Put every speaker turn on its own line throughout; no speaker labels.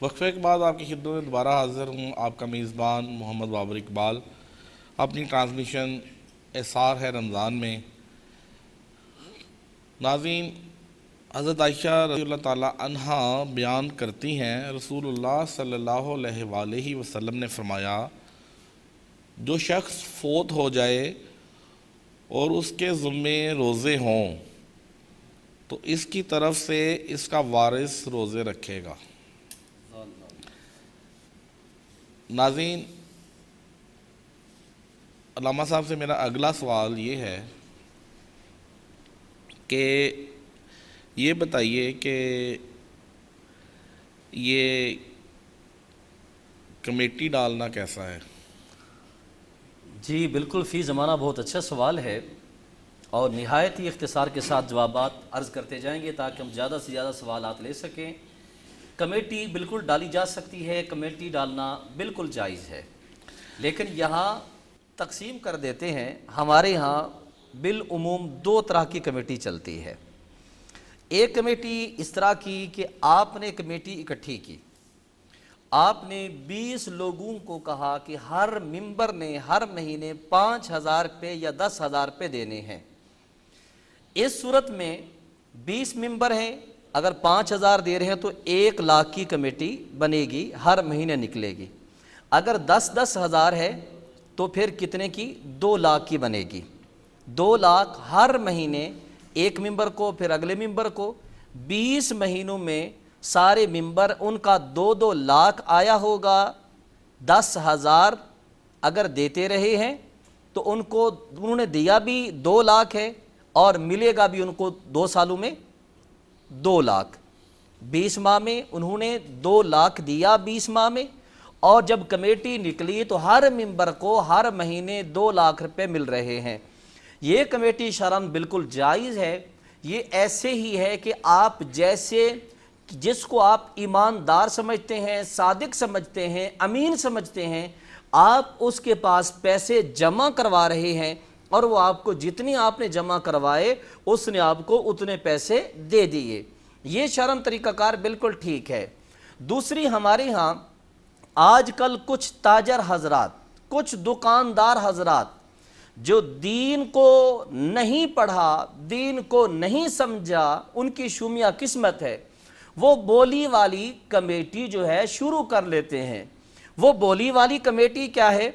وقفے کے بعد آپ کی خدمت میں دوبارہ حاضر ہوں، آپ کا میزبان محمد بابر اقبال، اپنی ٹرانسمیشن احسار ہے رمضان میں۔ ناظرین، حضرت عائشہ رضی اللہ تعالیٰ عنہا بیان کرتی ہیں، رسول اللہ صلی اللہ علیہ وآلہ وسلم نے فرمایا، جو شخص فوت ہو جائے اور اس کے ذمے روزے ہوں تو اس کی طرف سے اس کا وارث روزے رکھے گا۔ ناظرین، علامہ صاحب سے میرا اگلا سوال یہ ہے کہ یہ بتائیے کہ یہ کمیٹی ڈالنا کیسا ہے؟
جی بالکل، فی زمانہ بہت اچھا سوال ہے اور نہایت ہی اختصار کے ساتھ جوابات عرض کرتے جائیں گے تاکہ ہم زیادہ سے زیادہ سوالات لے سکیں۔ کمیٹی بالکل ڈالی جا سکتی ہے، کمیٹی ڈالنا بالکل جائز ہے، لیکن یہاں تقسیم کر دیتے ہیں۔ ہمارے ہاں بالعموم دو طرح کی کمیٹی چلتی ہے۔ ایک کمیٹی اس طرح کی کہ آپ نے کمیٹی اکٹھی کی، آپ نے 20 لوگوں کو کہا کہ ہر ممبر نے ہر مہینے 5,000 روپے یا 10,000 روپے دینے ہیں۔ اس صورت میں 20 ممبر ہیں، اگر 5,000 دے رہے ہیں تو 1,00,000 کی کمیٹی بنے گی، ہر مہینے نکلے گی۔ اگر 10,000 ہے تو پھر کتنے کی؟ 2,00,000 کی بنے گی۔ 2,00,000 ہر مہینے ایک ممبر کو، پھر اگلے ممبر کو، 20 مہینوں میں سارے ممبر ان کا 2-2 لاکھ آیا ہوگا۔ 10,000 اگر دیتے رہے ہیں تو انہوں نے دیا بھی 2,00,000 ہے اور ملے گا بھی ان کو 2 سالوں میں 2,00,000۔ 20 ماہ میں انہوں نے 2,00,000 دیا 20 ماہ میں، اور جب کمیٹی نکلی تو ہر ممبر کو ہر مہینے 2,00,000 روپے مل رہے ہیں۔ یہ کمیٹی شرعاً بالکل جائز ہے۔ یہ ایسے ہی ہے کہ آپ جیسے جس کو آپ ایماندار سمجھتے ہیں، صادق سمجھتے ہیں، امین سمجھتے ہیں، آپ اس کے پاس پیسے جمع کروا رہے ہیں اور وہ آپ کو جتنی آپ نے جمع کروائے اس نے آپ کو اتنے پیسے دے دیے۔ یہ شرعاً طریقہ کار بالکل ٹھیک ہے۔ دوسری، ہمارے ہاں آج کل کچھ تاجر حضرات، کچھ دکاندار حضرات جو دین کو نہیں پڑھا، دین کو نہیں سمجھا، ان کی شومیہ قسمت ہے، وہ بولی والی کمیٹی جو ہے شروع کر لیتے ہیں۔ وہ بولی والی کمیٹی کیا ہے؟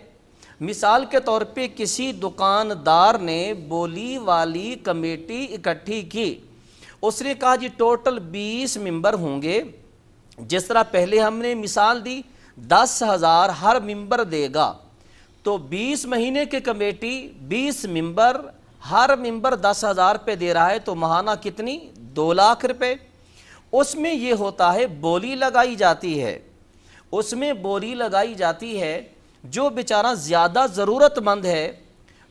مثال کے طور پہ کسی دکاندار نے بولی والی کمیٹی اکٹھی کی، اس نے کہا جی ٹوٹل 20 ممبر ہوں گے، جس طرح پہلے ہم نے مثال دی 10,000 ہر ممبر دے گا، تو 20 مہینے کی کمیٹی 20 ممبر، ہر ممبر 10,000 روپے دے رہا ہے تو ماہانہ کتنی؟ 2,00,000 روپے۔ اس میں یہ ہوتا ہے بولی لگائی جاتی ہے، اس میں بولی لگائی جاتی ہے، جو بیچارہ زیادہ ضرورت مند ہے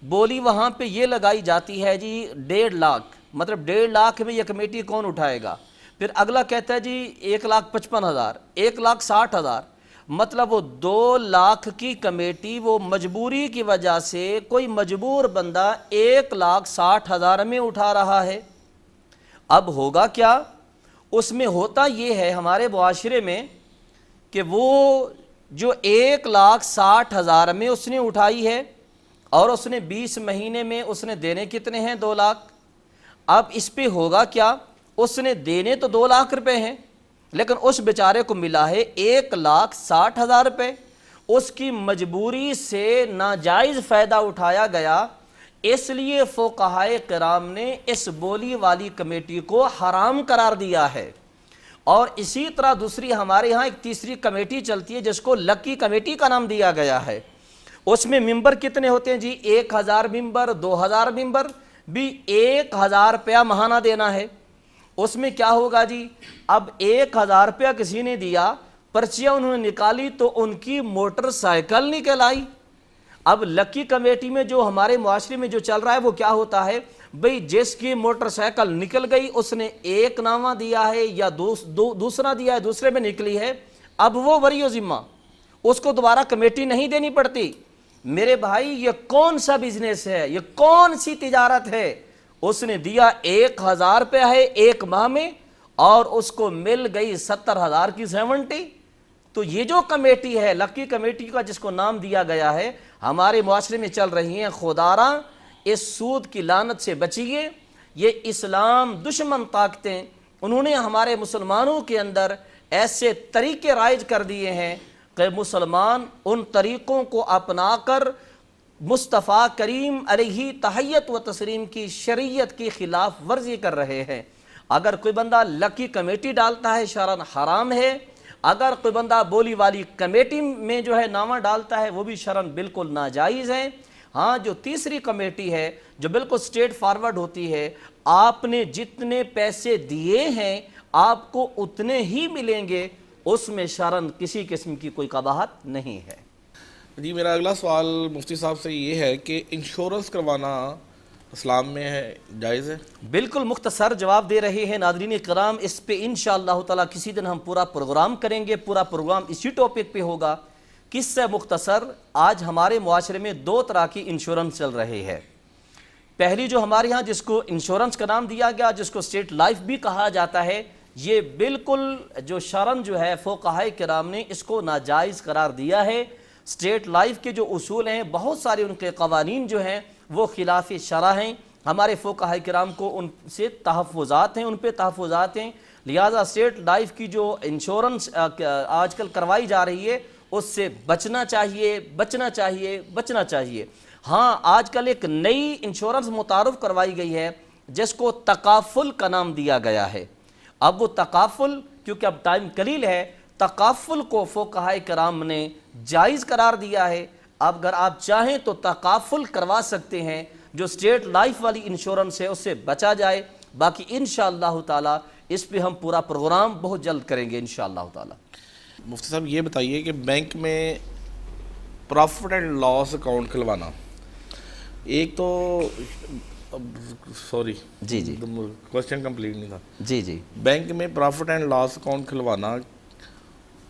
بولی وہاں پہ یہ لگائی جاتی ہے جی 1,50,000، مطلب 1,50,000 میں یہ کمیٹی کون اٹھائے گا؟ پھر اگلا کہتا ہے جی 1,55,000، 1,60,000، مطلب وہ 2,00,000 کی کمیٹی وہ مجبوری کی وجہ سے کوئی مجبور بندہ 1,60,000 میں اٹھا رہا ہے۔ اب ہوگا کیا؟ اس میں ہوتا یہ ہے ہمارے معاشرے میں کہ وہ جو 1,60,000 میں اس نے اٹھائی ہے اور اس نے 20 مہینے میں اس نے دینے کتنے ہیں؟ 2,00,000۔ اب اس پہ ہوگا کیا؟ اس نے دینے تو 2,00,000 روپے ہیں لیکن اس بیچارے کو ملا ہے 1,60,000 روپے۔ اس کی مجبوری سے ناجائز فائدہ اٹھایا گیا، اس لیے فقہائے کرام نے اس بولی والی کمیٹی کو حرام قرار دیا ہے۔ اور اسی طرح دوسری ہمارے ہاں ایک تیسری کمیٹی چلتی ہے جس کو لکی کمیٹی کا نام دیا گیا ہے۔ اس میں ممبر کتنے ہوتے ہیں جی؟ 1,000 ممبر، 2,000 ممبر، بھی 1,000 روپیہ ماہانہ دینا ہے۔ اس میں کیا ہوگا جی؟ اب 1,000 روپیہ کسی نے دیا، پرچیاں انہوں نے نکالی تو ان کی موٹر سائیکل نکل آئی۔ اب لکی کمیٹی میں جو ہمارے معاشرے میں جو چل رہا ہے وہ کیا ہوتا ہے؟ بھئی جس کی موٹر سائیکل نکل گئی اس نے ایک نامہ دیا ہے یا دوسرا دیا ہے، دوسرے میں نکلی ہے، اب وہ وری و ذمہ، اس کو دوبارہ کمیٹی نہیں دینی پڑتی۔ میرے بھائی یہ کون سا بزنس ہے؟ یہ کون سی تجارت ہے؟ اس نے دیا 1,000 روپیہ ہے ایک ماہ میں اور اس کو مل گئی 70,000 کی 70۔ تو یہ جو کمیٹی ہے لکی کمیٹی کا جس کو نام دیا گیا ہے ہمارے معاشرے میں چل رہی ہیں، خدارا اس سود کی لعنت سے بچیے. یہ اسلام دشمن طاقتیں انہوں نے ہمارے مسلمانوں کے اندر ایسے طریقے رائج کر دیے ہیں کہ مسلمان ان طریقوں کو اپنا کر مصطفیٰ کریم علیہ تحیت و تسلیم کی شریعت کی خلاف ورزی کر رہے ہیں. اگر کوئی بندہ لکی کمیٹی ڈالتا ہے شرعاً حرام ہے، اگر کوئی بندہ بولی والی کمیٹی میں جو ہے نامہ ڈالتا ہے وہ بھی شرعاً بالکل ناجائز ہے. ہاں جو تیسری کمیٹی ہے جو بالکل سٹریٹ فارورڈ ہوتی ہے، آپ نے جتنے پیسے دیے ہیں آپ کو اتنے ہی ملیں گے، اس میں شرعاً کسی قسم کی کوئی قباحت نہیں ہے.
جی میرا اگلا سوال مفتی صاحب سے یہ ہے کہ انشورنس کروانا اسلام میں ہے جائز ہے؟
بالکل مختصر جواب دے رہے ہیں ناظرین کرام. اس پہ انشاءاللہ تعالی کسی دن ہم پورا پروگرام کریں گے، پورا پروگرام اسی ٹاپک پہ ہوگا. کس سے مختصر، آج ہمارے معاشرے میں دو طرح کی انشورنس چل رہے ہیں. پہلی جو ہمارے ہاں جس کو انشورنس کا نام دیا گیا، جس کو اسٹیٹ لائف بھی کہا جاتا ہے، یہ بالکل جو شرعاً جو ہے فقہائے کرام نے اس کو ناجائز قرار دیا ہے. اسٹیٹ لائف کے جو اصول ہیں بہت سارے ان کے قوانین جو ہیں وہ خلاف شرع ہیں. ہمارے فقہائے کرام کو ان سے تحفظات ہیں، ان پہ تحفظات ہیں. لہٰذا اسٹیٹ لائف کی جو انشورنس آج کل کروائی جا رہی ہے اس سے بچنا چاہیے، بچنا چاہیے، بچنا چاہیے. ہاں آج کل ایک نئی انشورنس متعارف کروائی گئی ہے جس کو تکافل کا نام دیا گیا ہے. اب وہ تکافل، کیونکہ اب ٹائم قلیل ہے، تکافل کو فقہائے کرام نے جائز قرار دیا ہے. اب اگر آپ چاہیں تو تکافل کروا سکتے ہیں، جو اسٹیٹ لائف والی انشورنس ہے اس سے بچا جائے. باقی انشاءاللہ تعالی اس پہ ہم پورا پروگرام بہت جلد کریں گے انشاءاللہ تعالی.
مفتی صاحب یہ بتائیے کہ بینک میں پروفٹ اینڈ لاس اکاؤنٹ کھلوانا، ایک تو سوری
جی جی
کوشچن کمپلیٹ نہیں تھا.
جی جی
بینک میں پروفٹ اینڈ لاس اکاؤنٹ کھلوانا،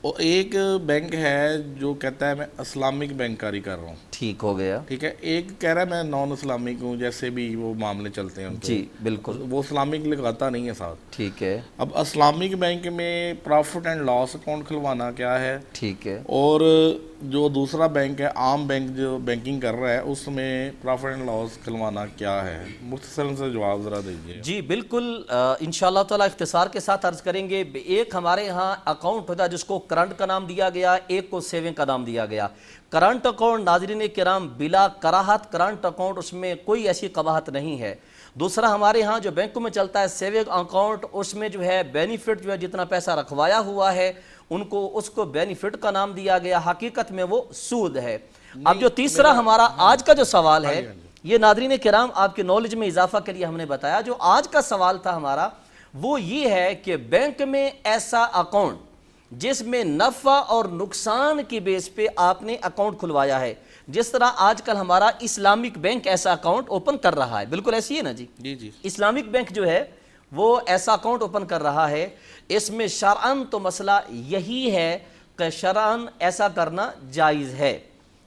اور ایک بینک ہے جو کہتا ہے میں اسلامک بینک کاری کر رہا ہوں،
ٹھیک ہو گیا.
ٹھیک ہے. ایک کہہ رہا ہے میں نان اسلامک ہوں، جیسے بھی وہ معاملے چلتے ہیں ان کے،
جی بالکل
وہ اسلامک لگاتا نہیں ہے ساتھ.
ٹھیک ہے.
اب اسلامک بینک میں پروفٹ اینڈ لاس اکاؤنٹ کھلوانا کیا ہے،
ٹھیک ہے.
اور جو دوسرا بینک ہے عام بینک جو بینکنگ کر رہا ہے اس میں پروفٹ اینڈ لاس کھلوانا کیا ہے؟ مختصراً سے جواب ذرا دیجیے.
جی بالکل انشاءاللہ تعالی اختصار کے ساتھ عرض کریں گے. ایک ہمارے ہاں اکاؤنٹ ہوتا ہے جس کو کرنٹ کا نام دیا گیا، ایک کو سیونگ کا نام دیا گیا. کرنٹ اکاؤنٹ ناظرین کرام بلا کراہت کرنٹ اکاؤنٹ، اس میں کوئی ایسی قباحت نہیں ہے. دوسرا ہمارے ہاں جو بینکوں میں چلتا ہے سیونگ اکاؤنٹ، اس میں جو ہے بینیفٹ جو ہے جتنا پیسہ رکھوایا ہوا ہے ان کو اس کو بینیفٹ کا نام دیا گیا، حقیقت میں وہ سود ہے. اب جو تیسرا ہمارا آج کا جو سوال ہے، یہ ناظرین کرام آپ کے نالج میں اضافہ کے لیے ہم نے بتایا. جو آج کا سوال تھا ہمارا وہ یہ ہے کہ بینک میں ایسا اکاؤنٹ جس میں نفع اور نقصان کی بیس پہ آپ نے اکاؤنٹ کھلوایا ہے، جس طرح آج کل ہمارا اسلامک بینک ایسا اکاؤنٹ اوپن کر رہا ہے، بالکل ایسی ہے نا جی.
جی
اسلامک بینک جو ہے وہ ایسا اکاؤنٹ اوپن کر رہا ہے. اس میں شرعاً تو مسئلہ یہی ہے کہ شرعاً ایسا کرنا جائز ہے،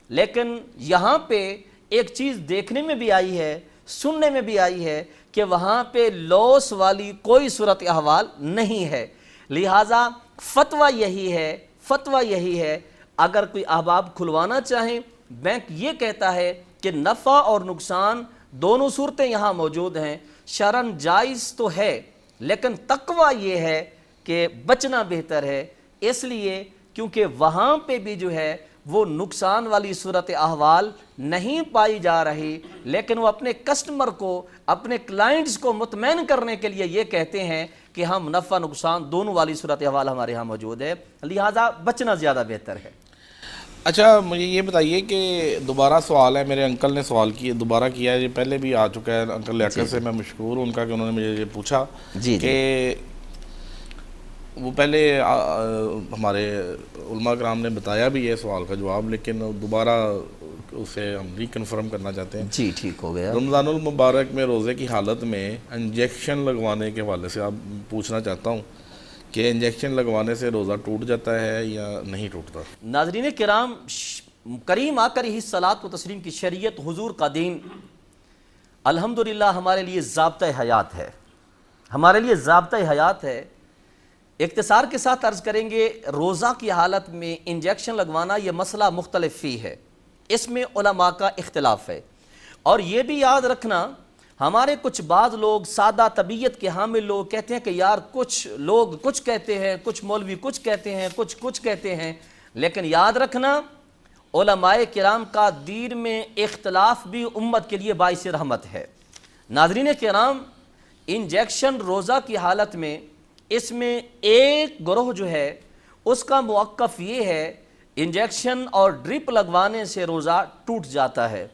لیکن یہاں پہ ایک چیز دیکھنے میں بھی آئی ہے، سننے میں بھی آئی ہے کہ وہاں پہ لاس والی کوئی صورت احوال نہیں ہے. لہٰذا فتویٰ یہی ہے اگر کوئی احباب کھلوانا چاہیں، بینک یہ کہتا ہے کہ نفع اور نقصان دونوں صورتیں یہاں موجود ہیں، شرعاً جائز تو ہے لیکن تقویٰ یہ ہے کہ بچنا بہتر ہے. اس لیے کیونکہ وہاں پہ بھی جو ہے وہ نقصان والی صورت احوال نہیں پائی جا رہی، لیکن وہ اپنے کسٹمر کو، اپنے کلائنٹس کو مطمئن کرنے کے لیے یہ کہتے ہیں کہ ہم نفع نقصان دونوں والی صورت احوال ہمارے ہاں موجود ہے، لہٰذا بچنا زیادہ بہتر ہے.
اچھا مجھے یہ بتائیے کہ دوبارہ سوال ہے، میرے انکل نے سوال کیا، دوبارہ کیا ہے، یہ پہلے بھی آ چکا ہے. انکل لیکر سے میں مشکور ہوں ان کا کہ انہوں نے مجھے یہ پوچھا کہ وہ پہلے ہمارے علماء کرام نے بتایا بھی یہ سوال کا جواب، لیکن دوبارہ اسے ہم ریکنفرم کرنا چاہتے ہیں.
جی ٹھیک ہو گیا.
رمضان المبارک میں روزے کی حالت میں انجیکشن لگوانے کے حوالے سے آپ پوچھنا چاہتا ہوں کہ انجیکشن لگوانے سے روزہ ٹوٹ جاتا ہے یا نہیں ٹوٹتا؟
ناظرین کرام، کریم آقا علیہ الصلاۃ و تسلیم کی شریعت، حضور کا دین الحمدللہ ہمارے لیے ضابطۂ حیات ہے، ہمارے لیے ضابطۂ حیات ہے. اختصار کے ساتھ عرض کریں گے، روزہ کی حالت میں انجیکشن لگوانا یہ مسئلہ مختلف فی ہے، اس میں علماء کا اختلاف ہے۔ اور یہ بھی یاد رکھنا، ہمارے کچھ بعض لوگ سادہ طبیعت کے حامل لوگ کہتے ہیں کہ یار کچھ لوگ کچھ کہتے ہیں، کچھ مولوی کچھ کہتے ہیں، کچھ کہتے ہیں، لیکن یاد رکھنا علماء کرام کا دین میں اختلاف بھی امت کے لیے باعث رحمت ہے۔ ناظرین کرام، انجیکشن روزہ کی حالت میں اس میں ایک گروہ جو ہے اس کا موقف یہ ہے، انجیکشن اور ڈرپ لگوانے سے روزہ ٹوٹ جاتا ہے،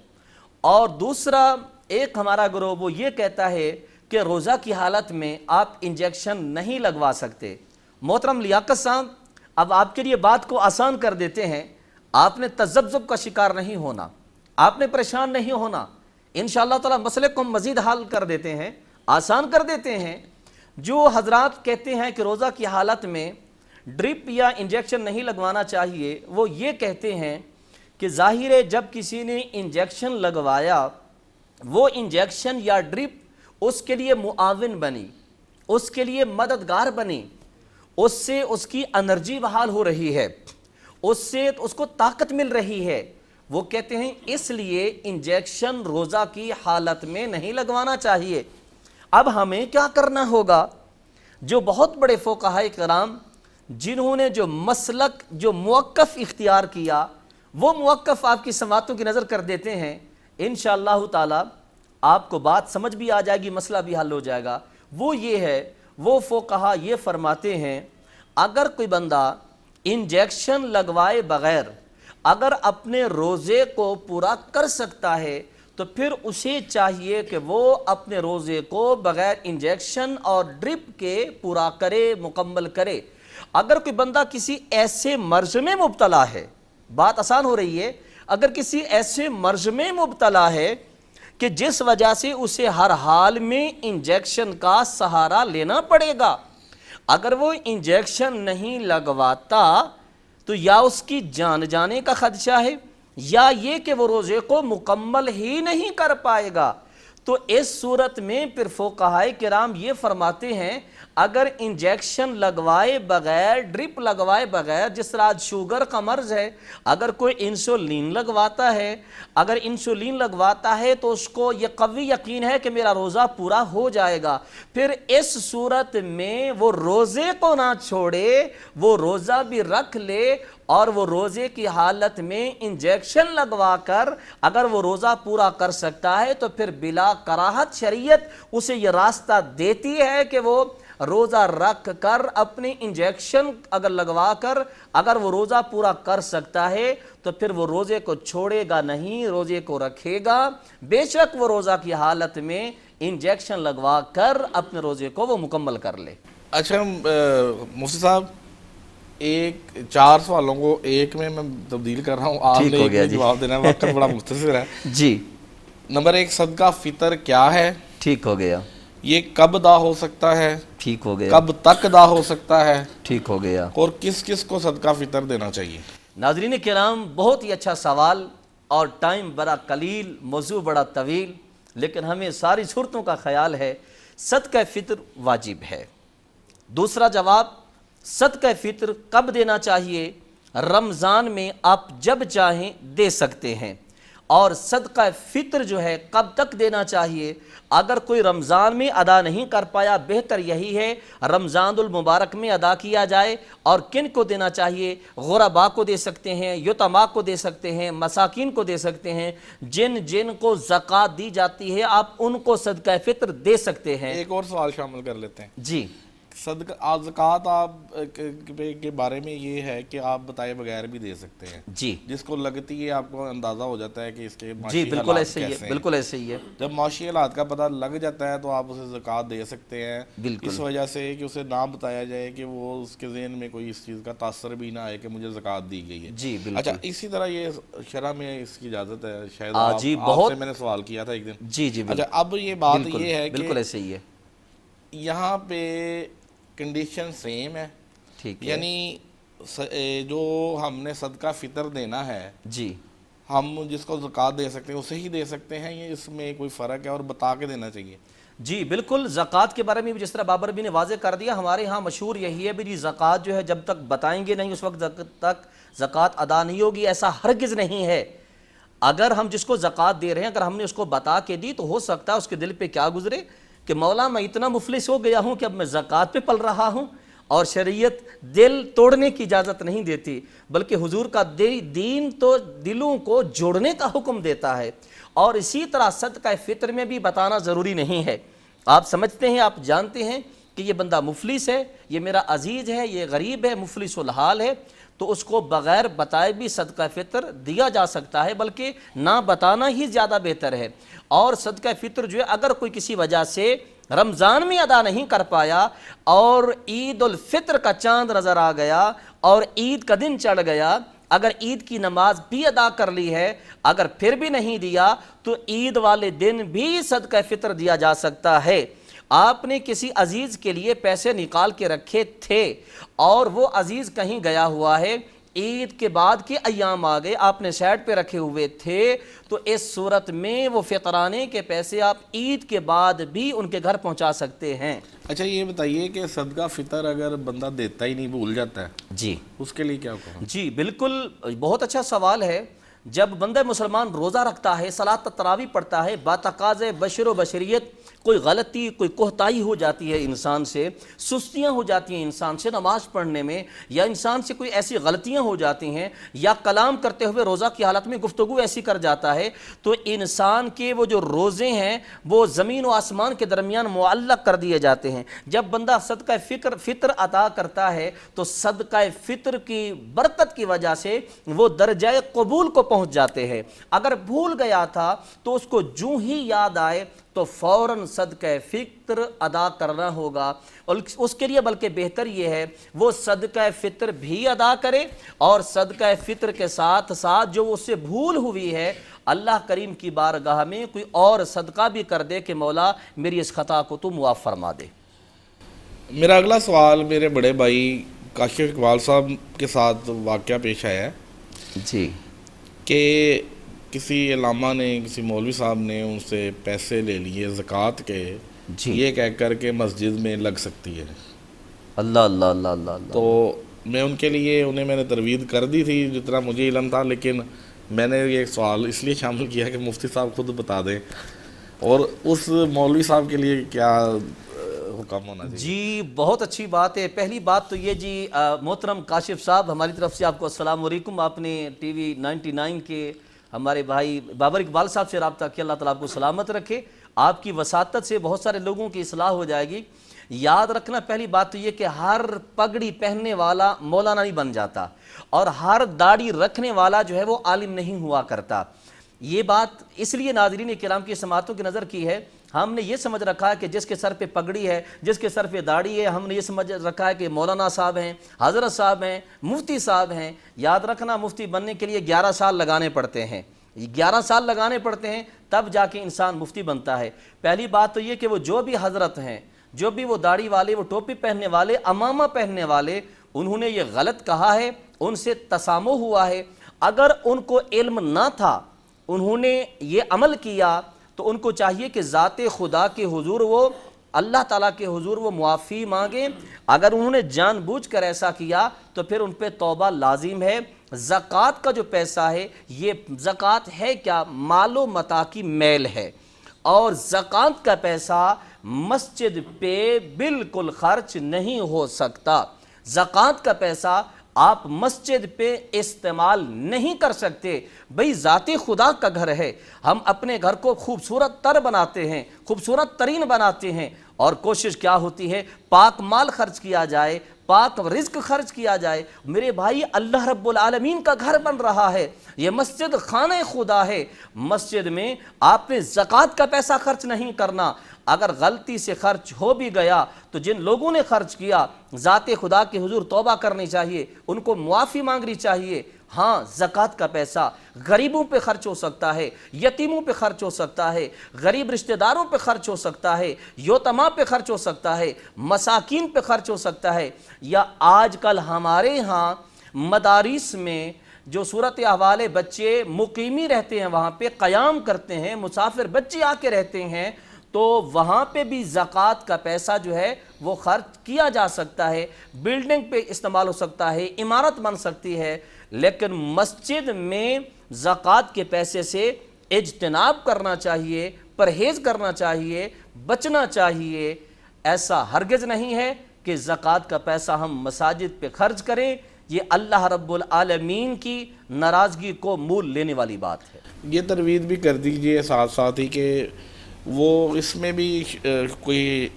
اور دوسرا ایک ہمارا گروہ وہ یہ کہتا ہے کہ روزہ کی حالت میں آپ انجیکشن نہیں لگوا سکتے۔ محترم لیاقت صاحب، اب آپ کے لیے بات کو آسان کر دیتے ہیں، آپ نے تذبذب کا شکار نہیں ہونا، آپ نے پریشان نہیں ہونا، انشاءاللہ تعالی مسئلے کو ہم مزید حل کر دیتے ہیں، آسان کر دیتے ہیں۔ جو حضرات کہتے ہیں کہ روزہ کی حالت میں ڈرپ یا انجیکشن نہیں لگوانا چاہیے، وہ یہ کہتے ہیں کہ ظاہر ہے جب کسی نے انجیکشن لگوایا، وہ انجیکشن یا ڈرپ اس کے لیے معاون بنی، اس کے لیے مددگار بنی، اس سے اس کی انرجی بحال ہو رہی ہے، اس سے اس کو طاقت مل رہی ہے، وہ کہتے ہیں اس لیے انجیکشن روزہ کی حالت میں نہیں لگوانا چاہیے۔ اب ہمیں کیا کرنا ہوگا؟ جو بہت بڑے فقہائے کرام جنہوں نے جو مسلک جو موقف اختیار کیا، وہ موقف آپ کی سماعتوں کی نظر کر دیتے ہیں، انشاءاللہ تعالی آپ کو بات سمجھ بھی آ جائے گی، مسئلہ بھی حل ہو جائے گا۔ وہ یہ ہے، وہ فقہا یہ فرماتے ہیں اگر کوئی بندہ انجیکشن لگوائے بغیر اگر اپنے روزے کو پورا کر سکتا ہے تو پھر اسے چاہیے کہ وہ اپنے روزے کو بغیر انجیکشن اور ڈرپ کے پورا کرے، مکمل کرے۔ اگر کوئی بندہ کسی ایسے مرض میں مبتلا ہے، بات آسان ہو رہی ہے، اگر کسی ایسے مرض میں مبتلا ہے کہ جس وجہ سے اسے ہر حال میں انجیکشن کا سہارا لینا پڑے گا، اگر وہ انجیکشن نہیں لگواتا تو یا اس کی جان جانے کا خدشہ ہے، یا یہ کہ وہ روزے کو مکمل ہی نہیں کر پائے گا، تو اس صورت میں پھر فقہائے کرام یہ فرماتے ہیں اگر انجیکشن لگوائے بغیر، ڈرپ لگوائے بغیر، جس طرح آج شوگر کا مرض ہے، اگر کوئی انسولین لگواتا ہے، اگر انسولین لگواتا ہے تو اس کو یہ قوی یقین ہے کہ میرا روزہ پورا ہو جائے گا، پھر اس صورت میں وہ روزے کو نہ چھوڑے، وہ روزہ بھی رکھ لے، اور وہ روزے کی حالت میں انجیکشن لگوا کر اگر وہ روزہ پورا کر سکتا ہے تو پھر بلا کراہت شریعت اسے یہ راستہ دیتی ہے کہ وہ روزہ رکھ کر اپنے انجیکشن اگر لگوا کر اگر وہ روزہ پورا کر سکتا ہے تو پھر وہ روزے کو چھوڑے گا نہیں، روزے کو رکھے گا، بے شک وہ روزہ کی حالت میں انجیکشن لگوا کر اپنے روزے کو وہ مکمل کر لے۔
اچھا مفتی صاحب، ایک 4 سوالوں کو ایک میں تبدیل کر رہا ہوں، آپ نے ایک میں جواب دینا ہے، وقت بڑا مختصر ہے۔
جی،
نمبر 1، صدقہ فطر کیا ہے؟
ٹھیک ہو گیا۔
یہ کب ادا ہو سکتا ہے؟
ٹھیک ہو گیا۔
کب تک ادا ہو سکتا ہے؟
ٹھیک ہو گیا۔
اور کس کس کو صدقہ فطر دینا چاہیے؟
ناظرین کرام، بہت ہی اچھا سوال، اور ٹائم بڑا قلیل، موضوع بڑا طویل، لیکن ہمیں ساری صورتوں کا خیال ہے۔ صدقہ فطر واجب ہے۔ دوسرا جواب، صدقہ فطر کب دینا چاہیے؟ رمضان میں آپ جب چاہیں دے سکتے ہیں۔ اور صدقہ فطر جو ہے کب تک دینا چاہیے؟ اگر کوئی رمضان میں ادا نہیں کر پایا، بہتر یہی ہے رمضان المبارک میں ادا کیا جائے۔ اور کن کو دینا چاہیے؟ غرباء کو دے سکتے ہیں، یتیماء کو دے سکتے ہیں، مساکین کو دے سکتے ہیں، جن کو زکوٰۃ دی جاتی ہے آپ ان کو صدقہ فطر دے سکتے ہیں۔
ایک اور سوال شامل کر لیتے ہیں۔
جی،
صدقہ زکوٰۃ آپ کے بارے میں یہ ہے کہ آپ بتائے بغیر بھی دے سکتے ہیں،
جی،
جس کو لگتی ہے آپ کو اندازہ ہو جاتا ہے کہ اس کے معاشی
جی، بالکل
حالات
ایسے ہی ہے،
کیسے ہیں۔
بالکل ایسے ہی ہے۔
جب معاشی حالات کا پتہ لگ جاتا ہے تو آپ اسے زکوٰۃ دے سکتے ہیں،
بالکل،
اس وجہ سے کہ اسے نہ بتایا جائے کہ وہ اس کے ذہن میں کوئی اس چیز کا تاثر بھی نہ آئے کہ مجھے زکوٰۃ دی گئی ہے۔
جی، بالکل۔
اچھا، اسی طرح یہ شرع میں اس کی اجازت ہے، شاید
جی،
آپ
بہت
سے میں نے سوال کیا تھا ایک دن۔
جی، جی،
اچھا، اب یہ بات
بالکل،
یہ ہے کہ
بالکل ایسے ہی ہے۔
یہاں پہ کنڈیشن سیم ہے،
ٹھیک ہے۔
یعنی جو ہم نے صدقہ فطر دینا ہے،
جی،
ہم جس کو زکوٰۃ دے سکتے ہیں اسے ہی دے سکتے ہیں، یہ اس میں کوئی فرق ہے اور بتا کے دینا چاہیے؟
جی بالکل، زکوٰۃ کے بارے میں بھی جس طرح بابر بھی نے واضح کر دیا، ہمارے ہاں مشہور یہی ہے بھی جی زکوٰۃ جو ہے جب تک بتائیں گے نہیں اس وقت تک زکوٰۃ ادا نہیں ہوگی، ایسا ہرگز نہیں ہے۔ اگر ہم جس کو زکوٰۃ دے رہے ہیں اگر ہم نے اس کو بتا کے دی تو ہو سکتا ہے اس کے دل پہ کیا گزرے کہ مولا میں اتنا مفلس ہو گیا ہوں کہ اب میں زکوٰۃ پہ پل رہا ہوں، اور شریعت دل توڑنے کی اجازت نہیں دیتی، بلکہ حضور کا دین تو دلوں کو جوڑنے کا حکم دیتا ہے۔ اور اسی طرح صدقہ فطر میں بھی بتانا ضروری نہیں ہے۔ آپ سمجھتے ہیں، آپ جانتے ہیں کہ یہ بندہ مفلس ہے، یہ میرا عزیز ہے، یہ غریب ہے، مفلس الحال ہے، تو اس کو بغیر بتائے بھی صدقہ فطر دیا جا سکتا ہے، بلکہ نہ بتانا ہی زیادہ بہتر ہے۔ اور صدقہ فطر جو ہے اگر کوئی کسی وجہ سے رمضان میں ادا نہیں کر پایا اور عید الفطر کا چاند نظر آ گیا اور عید کا دن چڑھ گیا، اگر عید کی نماز بھی ادا کر لی ہے، اگر پھر بھی نہیں دیا تو عید والے دن بھی صدقہ فطر دیا جا سکتا ہے۔ آپ نے کسی عزیز کے لیے پیسے نکال کے رکھے تھے اور وہ عزیز کہیں گیا ہوا ہے، عید کے بعد کے ایام آ گئے، آپ نے سائڈ پہ رکھے ہوئے تھے، تو اس صورت میں وہ فطرانے کے پیسے آپ عید کے بعد بھی ان کے گھر پہنچا سکتے ہیں۔
اچھا یہ بتائیے کہ صدقہ فطر اگر بندہ دیتا ہی نہیں، بھول جاتا ہے،
جی
اس کے لیے کیا کہوں؟
جی بالکل، بہت اچھا سوال ہے۔ جب بندہ مسلمان روزہ رکھتا ہے، صلاۃ تراویح پڑھتا ہے، باتقاضِ بشر و بشریت کوئی غلطی کوئی کوتاہی ہو جاتی ہے انسان سے، سستیاں ہو جاتی ہیں انسان سے نماز پڑھنے میں، یا انسان سے کوئی ایسی غلطیاں ہو جاتی ہیں، یا کلام کرتے ہوئے روزہ کی حالت میں گفتگو ایسی کر جاتا ہے، تو انسان کے وہ جو روزے ہیں وہ زمین و آسمان کے درمیان معلق کر دیے جاتے ہیں۔ جب بندہ صدقہ فطر عطا کرتا ہے تو صدقہ فطر کی برکت کی وجہ سے وہ درجہ قبول کو پہنچ جاتے ہیں۔ اگر بھول گیا تھا تو اس کو جو ہی یاد آئے تو فوراً صدقہ فطر ادا کرنا ہوگا، اور اس کے لیے بلکہ بہتر یہ ہے وہ صدقہ فطر بھی ادا کرے، اور صدقہ فطر کے ساتھ ساتھ جو اس سے بھول ہوئی ہے اللہ کریم کی بارگاہ میں کوئی اور صدقہ بھی کر دے کہ مولا میری اس خطا کو تو معاف فرما دے۔
میرا اگلا سوال میرے بڑے بھائی کاشف اقبال صاحب کے ساتھ واقعہ پیش آیا ہے
جی
کہ کسی علامہ نے، کسی مولوی صاحب نے ان سے پیسے لے لیے زکوٰۃ کے،
جی
یہ کہہ کر کے مسجد میں لگ سکتی ہے۔
اللہ اللہ اللہ اللہ اللہ۔
تو میں ان کے لیے میں نے تروید کر دی تھی جتنا مجھے علم تھا، لیکن میں نے یہ سوال اس لیے شامل کیا کہ مفتی صاحب خود بتا دیں، اور اس مولوی صاحب کے لیے کیا حکم ہونا چاہیے؟
جی بہت اچھی بات ہے۔ پہلی بات تو یہ جی محترم کاشف صاحب، ہماری طرف سے آپ کو السلام علیکم۔ آپ نے ٹی وی 99 کے ہمارے بھائی بابر اقبال صاحب سے رابطہ کیا، اللہ تعالیٰ آپ کو سلامت رکھے۔ آپ کی وساطت سے بہت سارے لوگوں کی اصلاح ہو جائے گی۔ یاد رکھنا پہلی بات تو یہ کہ ہر پگڑی پہننے والا مولانا نہیں بن جاتا، اور ہر داڑھی رکھنے والا جو ہے وہ عالم نہیں ہوا کرتا۔ یہ بات اس لیے ناظرین کرام کی سماعتوں کی نظر کی ہے، ہم نے یہ سمجھ رکھا ہے کہ جس کے سر پہ پگڑی ہے، جس کے سر پہ داڑھی ہے، ہم نے یہ سمجھ رکھا ہے کہ مولانا صاحب ہیں، حضرت صاحب ہیں، مفتی صاحب ہیں۔ یاد رکھنا مفتی بننے کے لیے 11 سال لگانے پڑتے ہیں، 11 سال لگانے پڑتے ہیں تب جا کے انسان مفتی بنتا ہے۔ پہلی بات تو یہ کہ وہ جو بھی حضرت ہیں، جو بھی وہ داڑھی والے، وہ ٹوپی پہننے والے، امامہ پہننے والے، انہوں نے یہ غلط کہا ہے، ان سے تسامح ہوا ہے۔ اگر ان کو علم نہ تھا، انہوں نے یہ عمل کیا، تو ان کو چاہیے کہ ذات خدا کے حضور وہ اللہ تعالیٰ کے حضور وہ معافی مانگیں۔ اگر انہوں نے جان بوجھ کر ایسا کیا تو پھر ان پہ توبہ لازم ہے۔ زکوٰۃ کا جو پیسہ ہے، یہ زکوٰۃ ہے کیا؟ مال و متاع کی میل ہے، اور زکوٰۃ کا پیسہ مسجد پہ بالکل خرچ نہیں ہو سکتا۔ زکوٰۃ کا پیسہ آپ مسجد پہ استعمال نہیں کر سکتے۔ بھئی ذات خدا کا گھر ہے، ہم اپنے گھر کو خوبصورت تر بناتے ہیں، خوبصورت ترین بناتے ہیں، اور کوشش کیا ہوتی ہے پاک مال خرچ کیا جائے، پاک رزق خرچ کیا جائے۔ میرے بھائی اللہ رب العالمین کا گھر بن رہا ہے، یہ مسجد خانہ خدا ہے، مسجد میں آپ نے زکوٰۃ کا پیسہ خرچ نہیں کرنا۔ اگر غلطی سے خرچ ہو بھی گیا تو جن لوگوں نے خرچ کیا ذات خدا کے حضور توبہ کرنی چاہیے، ان کو معافی مانگنی چاہیے۔ ہاں زکوٰۃ کا پیسہ غریبوں پہ خرچ ہو سکتا ہے، یتیموں پہ خرچ ہو سکتا ہے، غریب رشتہ داروں پہ خرچ ہو سکتا ہے، یتیماں پہ خرچ ہو سکتا ہے، مساکین پہ خرچ ہو سکتا ہے۔ یا آج کل ہمارے ہاں مدارس میں جو صورت احوال بچے مقیمی رہتے ہیں، وہاں پہ قیام کرتے ہیں، مسافر بچے آ کے رہتے ہیں، تو وہاں پہ بھی زکوٰۃ کا پیسہ جو ہے وہ خرچ کیا جا سکتا ہے، بلڈنگ پہ استعمال ہو سکتا ہے، عمارت بن سکتی ہے، لیکن مسجد میں زکوٰۃ کے پیسے سے اجتناب کرنا چاہیے، پرہیز کرنا چاہیے، بچنا چاہیے۔ ایسا ہرگز نہیں ہے کہ زکوٰۃ کا پیسہ ہم مساجد پہ خرچ کریں، یہ اللہ رب العالمین کی ناراضگی کو مول لینے والی بات ہے۔
یہ ترویج بھی کر دیجئے ساتھ ساتھ ہی کہ وہ اس میں بھی کوئی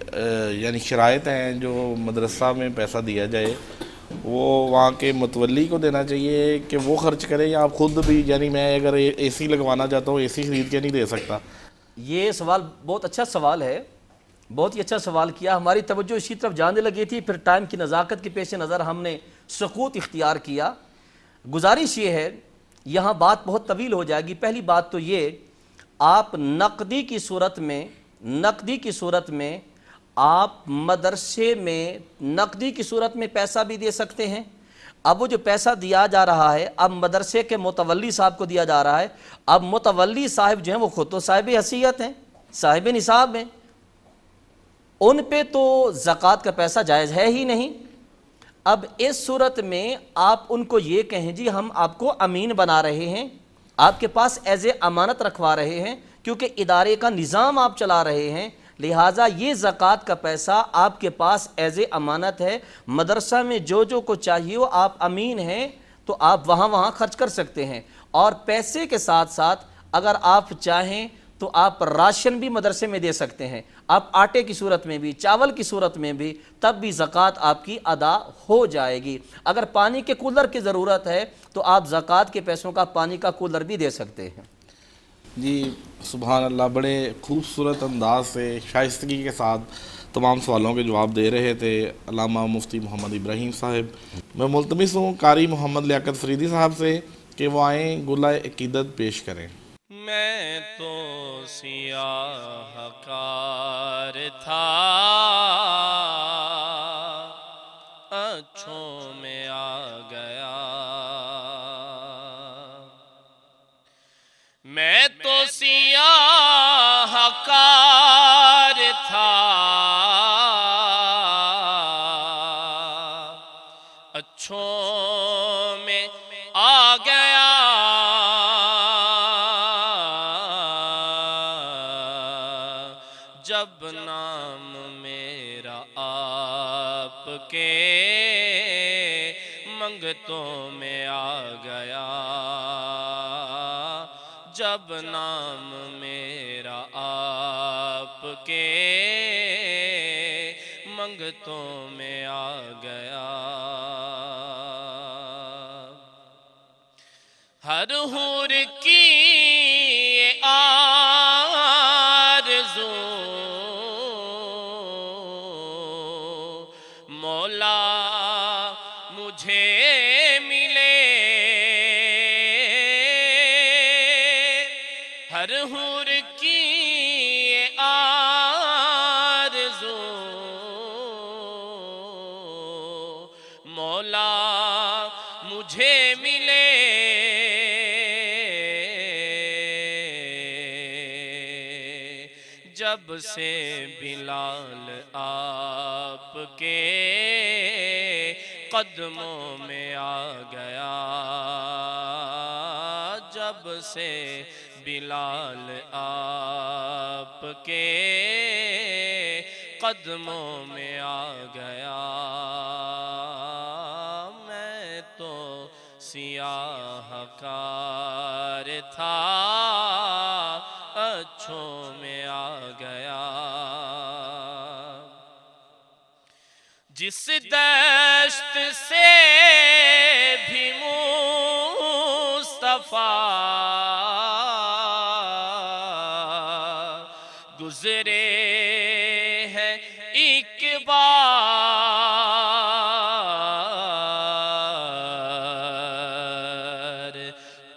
یعنی شرائط ہیں جو مدرسہ میں پیسہ دیا جائے وہ وہاں کے متولی کو دینا چاہیے کہ وہ خرچ کرے، یا آپ خود بھی، یعنی میں اگر اے سی لگوانا چاہتا ہوں اے سی خرید کے نہیں دے سکتا؟
یہ سوال بہت اچھا سوال ہے، بہت ہی اچھا سوال کیا، ہماری توجہ اسی طرف جانے لگی تھی، پھر ٹائم کی نزاکت کے پیش نظر ہم نے سکوت اختیار کیا۔ گزارش یہ ہے، یہاں بات بہت طویل ہو جائے گی۔ پہلی بات تو یہ، آپ نقدی کی صورت میں آپ مدرسے میں نقدی کی صورت میں پیسہ بھی دے سکتے ہیں۔ اب وہ جو پیسہ دیا جا رہا ہے اب مدرسے کے متولی صاحب کو دیا جا رہا ہے، اب متولی صاحب جو ہیں وہ خود تو صاحب حیثیت ہیں، صاحب نصاب ہیں، ان پہ تو زکوٰۃ کا پیسہ جائز ہے ہی نہیں۔ اب اس صورت میں آپ ان کو یہ کہیں جی ہم آپ کو امین بنا رہے ہیں، آپ کے پاس ایز اے امانت رکھوا رہے ہیں، کیونکہ ادارے کا نظام آپ چلا رہے ہیں، لہٰذا یہ زکوٰۃ کا پیسہ آپ کے پاس ایز اے امانت ہے، مدرسہ میں جو جو کو چاہیے وہ آپ امین ہیں تو آپ وہاں خرچ کر سکتے ہیں۔ اور پیسے کے ساتھ ساتھ اگر آپ چاہیں تو آپ راشن بھی مدرسے میں دے سکتے ہیں، آپ آٹے کی صورت میں بھی، چاول کی صورت میں بھی، تب بھی زکوٰۃ آپ کی ادا ہو جائے گی۔ اگر پانی کے کولر کی ضرورت ہے تو آپ زکوٰۃ کے پیسوں کا پانی کا کولر بھی دے سکتے ہیں۔
جی سبحان اللہ، بڑے خوبصورت انداز سے شائستگی کے ساتھ تمام سوالوں کے جواب دے رہے تھے علامہ مفتی محمد ابراہیم صاحب۔ میں ملتمس ہوں قاری محمد لیاقت فریدی صاحب سے کہ وہ آئیں گلہ عقیدت پیش کریں۔
میں تو سیاہ کار تھا، اچھوں میں آ گیا، میں تو سیاہ کار تھا، اچھوں میں آ گیا، جب نام میرا آپ کے منگتوں میں آ گیا، جب نام میرا آپ کے منگتوں میں آ گیا، ہر حور کی آرزو مولا مجھے ملے، ہر حور کی آرزو مولا مجھے ملے، جب سے بلال آپ کے قدموں میں آ گیا، جب سے بلال آپ کے قدموں میں آ گیا، میں تو سیاہ کار تھا، اچھوں میں آ گیا، جس دشت سے بھی مصطفیٰ گزرے ہیں ایک بار،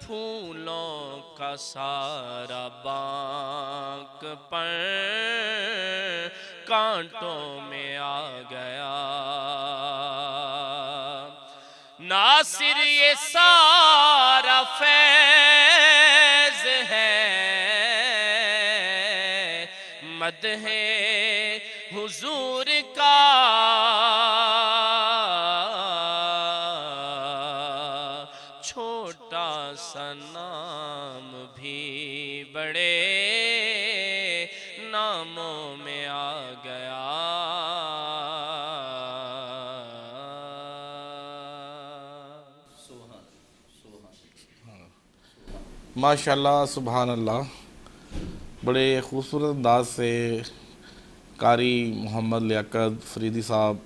پھولوں کا سارا بانک پر کانٹوں میں آ گیا، ناصر یہ سارا فیض ہے قد ہے حضور کا، چھوٹا سا نام بھی بڑے ناموں میں آ گیا۔
ماشاءاللہ، سبحان اللہ، بڑے خوبصورت انداز سے قاری محمد لیاقت فریدی صاحب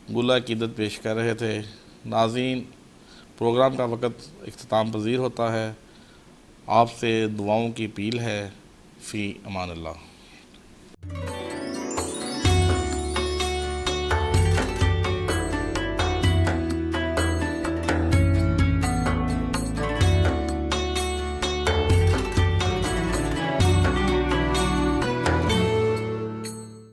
گلہ عقیدت پیش کر رہے تھے۔ ناظرین، پروگرام کا وقت اختتام پذیر ہوتا ہے، آپ سے دعاؤں کی اپیل ہے۔ فی امان اللہ۔